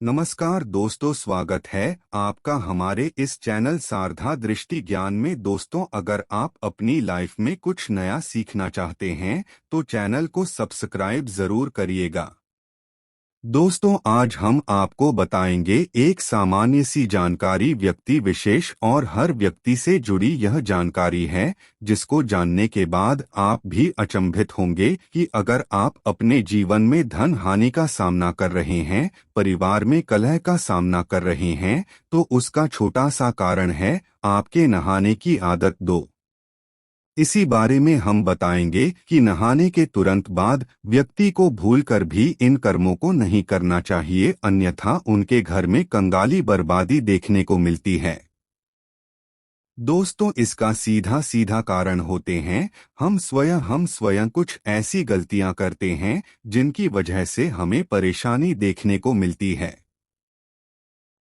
नमस्कार दोस्तों, स्वागत है आपका हमारे इस चैनल सारधा दृष्टि ज्ञान में। दोस्तों, अगर आप अपनी लाइफ में कुछ नया सीखना चाहते हैं तो चैनल को सब्सक्राइब जरूर करिएगा। दोस्तों, आज हम आपको बताएंगे एक सामान्य सी जानकारी, व्यक्ति विशेष और हर व्यक्ति से जुड़ी यह जानकारी है जिसको जानने के बाद आप भी अचंभित होंगे कि अगर आप अपने जीवन में धन हानि का सामना कर रहे हैं, परिवार में कलह का सामना कर रहे हैं, तो उसका छोटा सा कारण है आपके नहाने की आदत। दो इसी बारे में हम बताएंगे कि नहाने के तुरंत बाद व्यक्ति को भूलकर भी इन कर्मों को नहीं करना चाहिए, अन्यथा उनके घर में कंगाली बर्बादी देखने को मिलती है। दोस्तों, इसका सीधा सीधा कारण होते हैं हम स्वयं कुछ ऐसी गलतियां करते हैं जिनकी वजह से हमें परेशानी देखने को मिलती है।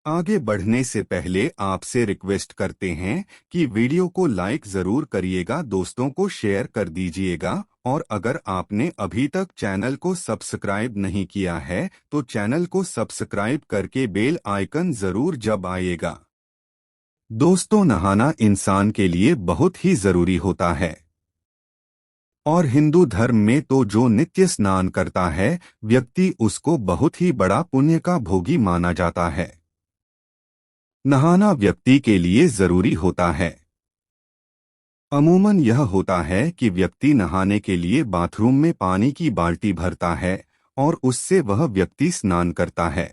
आगे बढ़ने से पहले आपसे रिक्वेस्ट करते हैं कि वीडियो को लाइक जरूर करिएगा, दोस्तों को शेयर कर दीजिएगा, और अगर आपने अभी तक चैनल को सब्सक्राइब नहीं किया है तो चैनल को सब्सक्राइब करके बेल आइकन जरूर दबाइएगा। दोस्तों, नहाना इंसान के लिए बहुत ही जरूरी होता है और हिंदू धर्म में तो जो नित्य स्नान करता है व्यक्ति, उसको बहुत ही बड़ा पुण्य का भोगी माना जाता है। नहाना व्यक्ति के लिए जरूरी होता है। अमूमन यह होता है कि व्यक्ति नहाने के लिए बाथरूम में पानी की बाल्टी भरता है और उससे वह व्यक्ति स्नान करता है।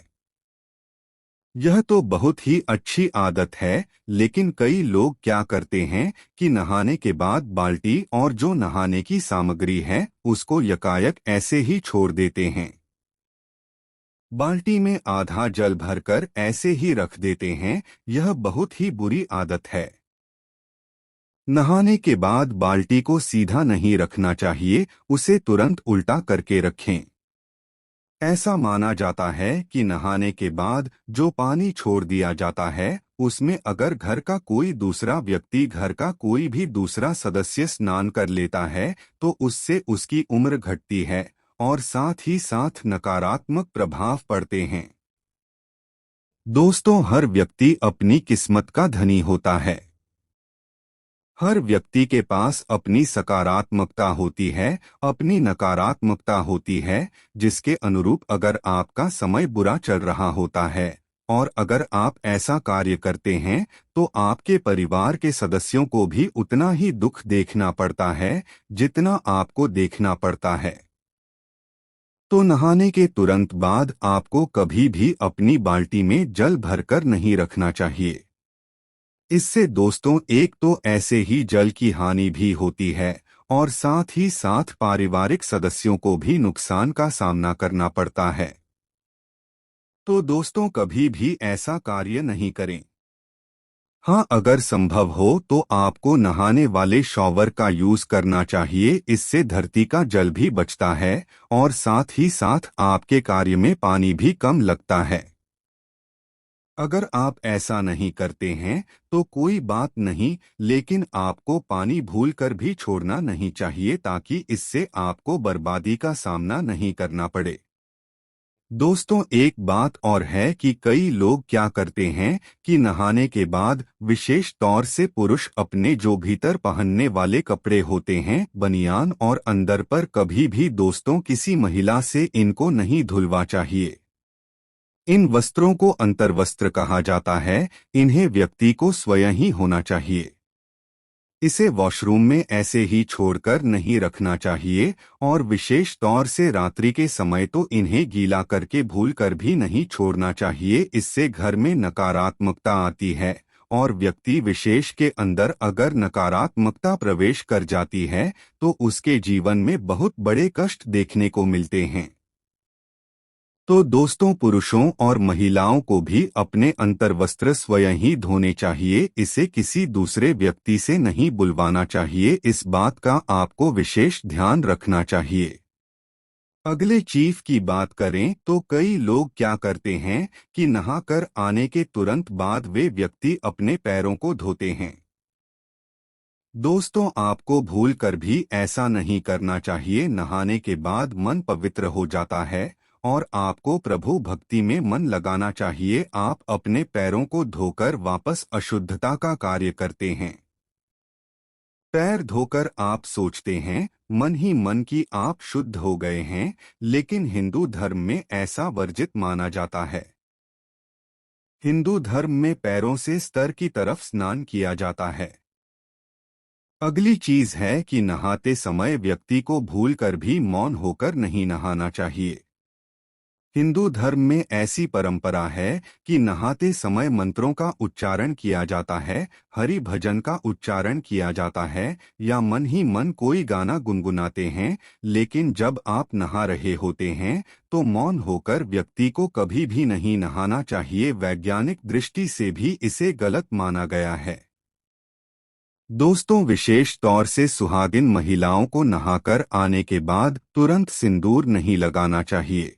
यह तो बहुत ही अच्छी आदत है, लेकिन कई लोग क्या करते हैं कि नहाने के बाद बाल्टी और जो नहाने की सामग्री है उसको यकायक ऐसे ही छोड़ देते हैं। बाल्टी में आधा जल भरकर ऐसे ही रख देते हैं। यह बहुत ही बुरी आदत है। नहाने के बाद बाल्टी को सीधा नहीं रखना चाहिए, उसे तुरंत उल्टा करके रखें। ऐसा माना जाता है कि नहाने के बाद जो पानी छोड़ दिया जाता है उसमें अगर घर का कोई दूसरा व्यक्ति, घर का कोई भी दूसरा सदस्य स्नान कर लेता है तो उससे उसकी उम्र घटती है और साथ ही साथ नकारात्मक प्रभाव पड़ते हैं। दोस्तों, हर व्यक्ति अपनी किस्मत का धनी होता है। हर व्यक्ति के पास अपनी सकारात्मकता होती है, अपनी नकारात्मकता होती है, जिसके अनुरूप अगर आपका समय बुरा चल रहा होता है और अगर आप ऐसा कार्य करते हैं तो आपके परिवार के सदस्यों को भी उतना ही दुख देखना पड़ता है जितना आपको देखना पड़ता है। तो नहाने के तुरंत बाद आपको कभी भी अपनी बाल्टी में जल भरकर नहीं रखना चाहिए। इससे दोस्तों, एक तो ऐसे ही जल की हानि भी होती है और साथ ही साथ पारिवारिक सदस्यों को भी नुकसान का सामना करना पड़ता है। तो दोस्तों, कभी भी ऐसा कार्य नहीं करें। हाँ, अगर संभव हो तो आपको नहाने वाले शॉवर का यूज करना चाहिए, इससे धरती का जल भी बचता है और साथ ही साथ आपके कार्य में पानी भी कम लगता है। अगर आप ऐसा नहीं करते हैं तो कोई बात नहीं, लेकिन आपको पानी भूलकर भी छोड़ना नहीं चाहिए ताकि इससे आपको बर्बादी का सामना नहीं करना पड़े। दोस्तों, एक बात और है कि कई लोग क्या करते हैं कि नहाने के बाद, विशेष तौर से पुरुष, अपने जो भीतर पहनने वाले कपड़े होते हैं, बनियान और अंदर पर, कभी भी दोस्तों किसी महिला से इनको नहीं धुलवा चाहिए। इन वस्त्रों को अंतर्वस्त्र कहा जाता है, इन्हें व्यक्ति को स्वयं ही होना चाहिए। इसे वॉशरूम में ऐसे ही छोड़कर नहीं रखना चाहिए और विशेष तौर से रात्रि के समय तो इन्हें गीला करके भूलकर भी नहीं छोड़ना चाहिए। इससे घर में नकारात्मकता आती है और व्यक्ति विशेष के अंदर अगर नकारात्मकता प्रवेश कर जाती है तो उसके जीवन में बहुत बड़े कष्ट देखने को मिलते हैं। तो दोस्तों, पुरुषों और महिलाओं को भी अपने अंतर्वस्त्र स्वयं ही धोने चाहिए, इसे किसी दूसरे व्यक्ति से नहीं बुलवाना चाहिए। इस बात का आपको विशेष ध्यान रखना चाहिए। अगले चीफ की बात करें तो कई लोग क्या करते हैं कि नहाकर आने के तुरंत बाद वे व्यक्ति अपने पैरों को धोते हैं। दोस्तों, आपको भूल कर भी ऐसा नहीं करना चाहिए। नहाने के बाद मन पवित्र हो जाता है और आपको प्रभु भक्ति में मन लगाना चाहिए। आप अपने पैरों को धोकर वापस अशुद्धता का कार्य करते हैं। पैर धोकर आप सोचते हैं मन ही मन की आप शुद्ध हो गए हैं, लेकिन हिंदू धर्म में ऐसा वर्जित माना जाता है। हिंदू धर्म में पैरों से स्तर की तरफ स्नान किया जाता है। अगली चीज है कि नहाते समय व्यक्ति को भूलकर भी मौन होकर नहीं नहाना चाहिए। हिंदू धर्म में ऐसी परंपरा है कि नहाते समय मंत्रों का उच्चारण किया जाता है, हरि भजन का उच्चारण किया जाता है या मन ही मन कोई गाना गुनगुनाते हैं। लेकिन जब आप नहा रहे होते हैं तो मौन होकर व्यक्ति को कभी भी नहीं नहाना चाहिए। वैज्ञानिक दृष्टि से भी इसे गलत माना गया है। दोस्तों, विशेष तौर से सुहागिन महिलाओं को नहाकर आने के बाद तुरंत सिंदूर नहीं लगाना चाहिए।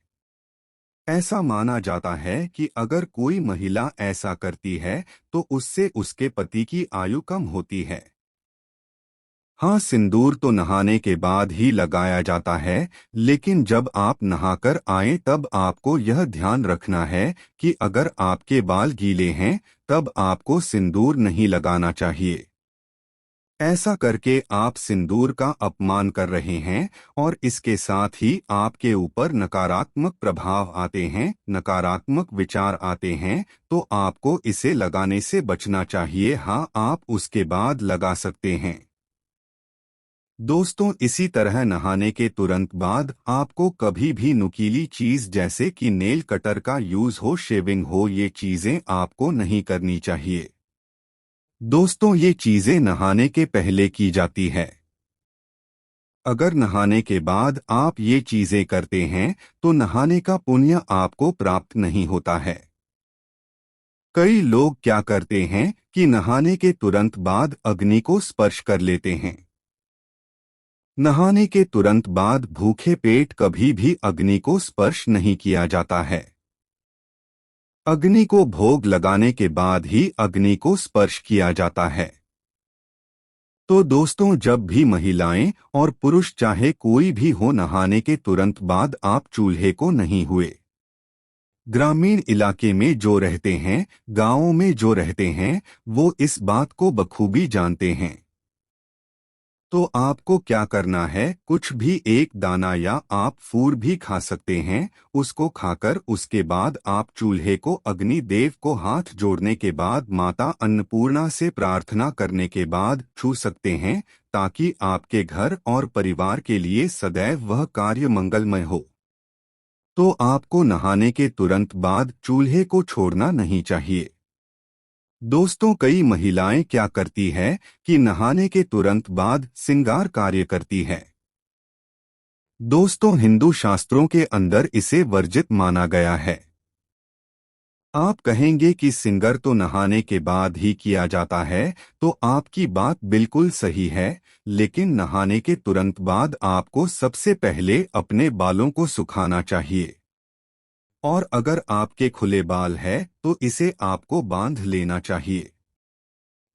ऐसा माना जाता है कि अगर कोई महिला ऐसा करती है तो उससे उसके पति की आयु कम होती है। हाँ, सिंदूर तो नहाने के बाद ही लगाया जाता है, लेकिन जब आप नहाकर आएं तब आपको यह ध्यान रखना है कि अगर आपके बाल गीले हैं तब आपको सिंदूर नहीं लगाना चाहिए। ऐसा करके आप सिंदूर का अपमान कर रहे हैं और इसके साथ ही आपके ऊपर नकारात्मक प्रभाव आते हैं, नकारात्मक विचार आते हैं, तो आपको इसे लगाने से बचना चाहिए। हाँ, आप उसके बाद लगा सकते हैं। दोस्तों, इसी तरह नहाने के तुरंत बाद आपको कभी भी नुकीली चीज जैसे कि नेल कटर का यूज हो, शेविंग हो, ये चीजें आपको नहीं करनी चाहिए। दोस्तों, ये चीजें नहाने के पहले की जाती है। अगर नहाने के बाद आप ये चीजें करते हैं तो नहाने का पुण्य आपको प्राप्त नहीं होता है। कई लोग क्या करते हैं कि नहाने के तुरंत बाद अग्नि को स्पर्श कर लेते हैं। नहाने के तुरंत बाद भूखे पेट कभी भी अग्नि को स्पर्श नहीं किया जाता है। अग्नि को भोग लगाने के बाद ही अग्नि को स्पर्श किया जाता है। तो दोस्तों, जब भी महिलाएं और पुरुष चाहे कोई भी हो, नहाने के तुरंत बाद आप चूल्हे को नहीं हुए। ग्रामीण इलाके में जो रहते हैं, गांवों में जो रहते हैं, वो इस बात को बखूबी जानते हैं। तो आपको क्या करना है, कुछ भी एक दाना या आप फूल भी खा सकते हैं, उसको खाकर उसके बाद आप चूल्हे को अग्नि देव को हाथ जोड़ने के बाद माता अन्नपूर्णा से प्रार्थना करने के बाद छू सकते हैं, ताकि आपके घर और परिवार के लिए सदैव वह कार्य मंगलमय हो। तो आपको नहाने के तुरंत बाद चूल्हे को छोड़ना नहीं चाहिए। दोस्तों, कई महिलाएं क्या करती है कि नहाने के तुरंत बाद श्रृंगार कार्य करती है। दोस्तों, हिंदू शास्त्रों के अंदर इसे वर्जित माना गया है। आप कहेंगे कि श्रृंगार तो नहाने के बाद ही किया जाता है, तो आपकी बात बिल्कुल सही है, लेकिन नहाने के तुरंत बाद आपको सबसे पहले अपने बालों को सुखाना चाहिए। और अगर आपके खुले बाल है तो इसे आपको बांध लेना चाहिए।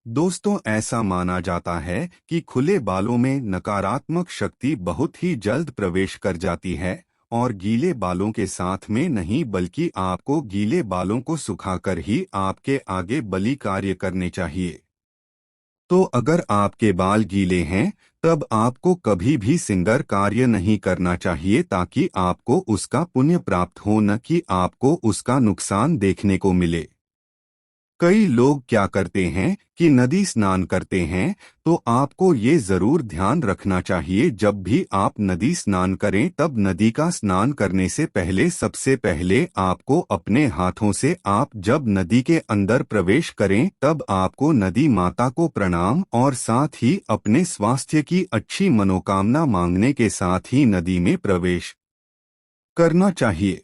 दोस्तों, ऐसा माना जाता है कि खुले बालों में नकारात्मक शक्ति बहुत ही जल्द प्रवेश कर जाती है और गीले बालों के साथ में नहीं, बल्कि आपको गीले बालों को सुखाकर ही आपके आगे बलि कार्य करने चाहिए। तो अगर आपके बाल गीले हैं तब आपको कभी भी श्रृंगार कार्य नहीं करना चाहिए, ताकि आपको उसका पुण्य प्राप्त हो, न कि आपको उसका नुकसान देखने को मिले। कई लोग क्या करते हैं कि नदी स्नान करते हैं, तो आपको ये जरूर ध्यान रखना चाहिए, जब भी आप नदी स्नान करें तब नदी का स्नान करने से पहले सबसे पहले आपको अपने हाथों से, आप जब नदी के अंदर प्रवेश करें तब आपको नदी माता को प्रणाम और साथ ही अपने स्वास्थ्य की अच्छी मनोकामना मांगने के साथ ही नदी में प्रवेश करना चाहिए।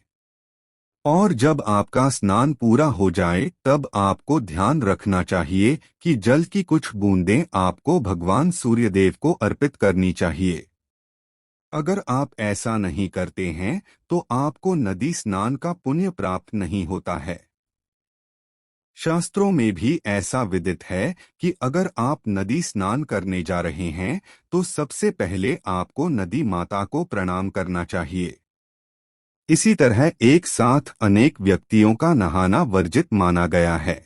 और जब आपका स्नान पूरा हो जाए तब आपको ध्यान रखना चाहिए कि जल की कुछ बूंदें आपको भगवान सूर्यदेव को अर्पित करनी चाहिए। अगर आप ऐसा नहीं करते हैं तो आपको नदी स्नान का पुण्य प्राप्त नहीं होता है। शास्त्रों में भी ऐसा विदित है कि अगर आप नदी स्नान करने जा रहे हैं तो सबसे पहले आपको नदी माता को प्रणाम करना चाहिए। इसी तरह एक साथ अनेक व्यक्तियों का नहाना वर्जित माना गया है।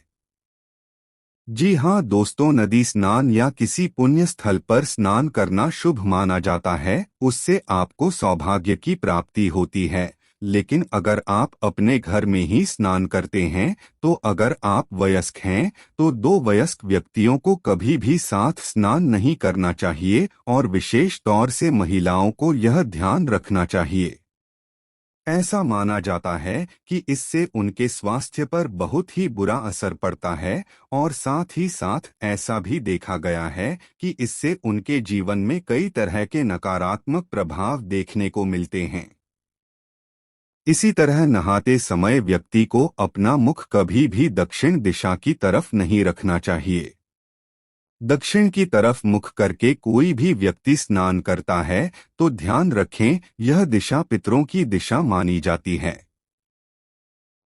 जी हाँ दोस्तों, नदी स्नान या किसी पुण्य स्थल पर स्नान करना शुभ माना जाता है, उससे आपको सौभाग्य की प्राप्ति होती है। लेकिन अगर आप अपने घर में ही स्नान करते हैं, तो अगर आप वयस्क हैं, तो दो वयस्क व्यक्तियों को कभी भी साथ स्नान नहीं करना चाहिए और विशेष तौर से महिलाओं को यह ध्यान रखना चाहिए। ऐसा माना जाता है कि इससे उनके स्वास्थ्य पर बहुत ही बुरा असर पड़ता है और साथ ही साथ ऐसा भी देखा गया है कि इससे उनके जीवन में कई तरह के नकारात्मक प्रभाव देखने को मिलते हैं। इसी तरह नहाते समय व्यक्ति को अपना मुख कभी भी दक्षिण दिशा की तरफ नहीं रखना चाहिए। दक्षिण की तरफ मुख करके कोई भी व्यक्ति स्नान करता है तो ध्यान रखें, यह दिशा पितरों की दिशा मानी जाती है।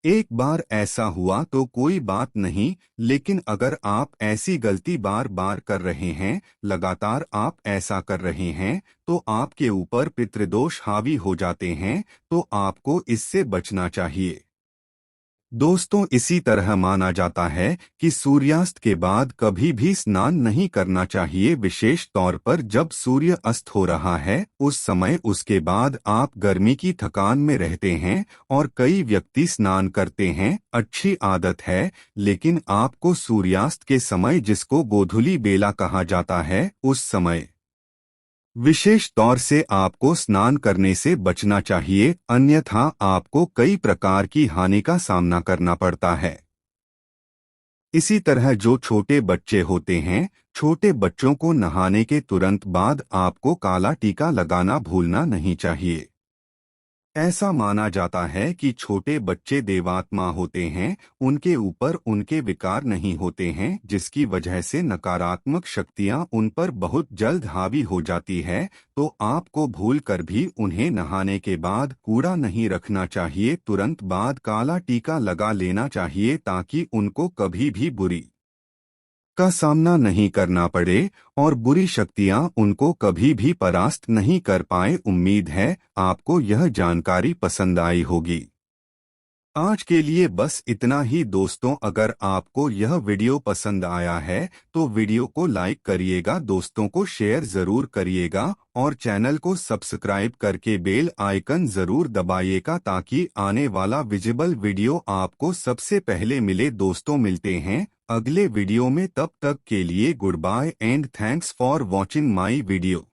एक बार ऐसा हुआ तो कोई बात नहीं, लेकिन अगर आप ऐसी गलती बार बार कर रहे हैं, लगातार आप ऐसा कर रहे हैं, तो आपके ऊपर पितृदोष हावी हो जाते हैं, तो आपको इससे बचना चाहिए। दोस्तों, इसी तरह माना जाता है कि सूर्यास्त के बाद कभी भी स्नान नहीं करना चाहिए, विशेष तौर पर जब सूर्य अस्त हो रहा है उस समय। उसके बाद आप गर्मी की थकान में रहते हैं और कई व्यक्ति स्नान करते हैं, अच्छी आदत है, लेकिन आपको सूर्यास्त के समय, जिसको गोधूली बेला कहा जाता है, उस समय विशेष तौर से आपको स्नान करने से बचना चाहिए, अन्यथा आपको कई प्रकार की हानि का सामना करना पड़ता है। इसी तरह जो छोटे बच्चे होते हैं, छोटे बच्चों को नहाने के तुरंत बाद आपको काला टीका लगाना भूलना नहीं चाहिए। ऐसा माना जाता है कि छोटे बच्चे देवात्मा होते हैं, उनके ऊपर उनके विकार नहीं होते हैं, जिसकी वजह से नकारात्मक शक्तियां उन पर बहुत जल्द हावी हो जाती है। तो आपको भूल कर भी उन्हें नहाने के बाद कूड़ा नहीं रखना चाहिए, तुरंत बाद काला टीका लगा लेना चाहिए ताकि उनको कभी भी बुरी का सामना नहीं करना पड़े और बुरी शक्तियां उनको कभी भी परास्त नहीं कर पाए। उम्मीद है आपको यह जानकारी पसंद आई होगी। आज के लिए बस इतना ही दोस्तों, अगर आपको यह वीडियो पसंद आया है तो वीडियो को लाइक करिएगा, दोस्तों को शेयर जरूर करिएगा और चैनल को सब्सक्राइब करके बेल आइकन जरूर दबाइएगा ताकि आने वाला विजिबल वीडियो आपको सबसे पहले मिले। दोस्तों, मिलते हैं अगले वीडियो में, तब तक के लिए good bye and thanks for watching my video.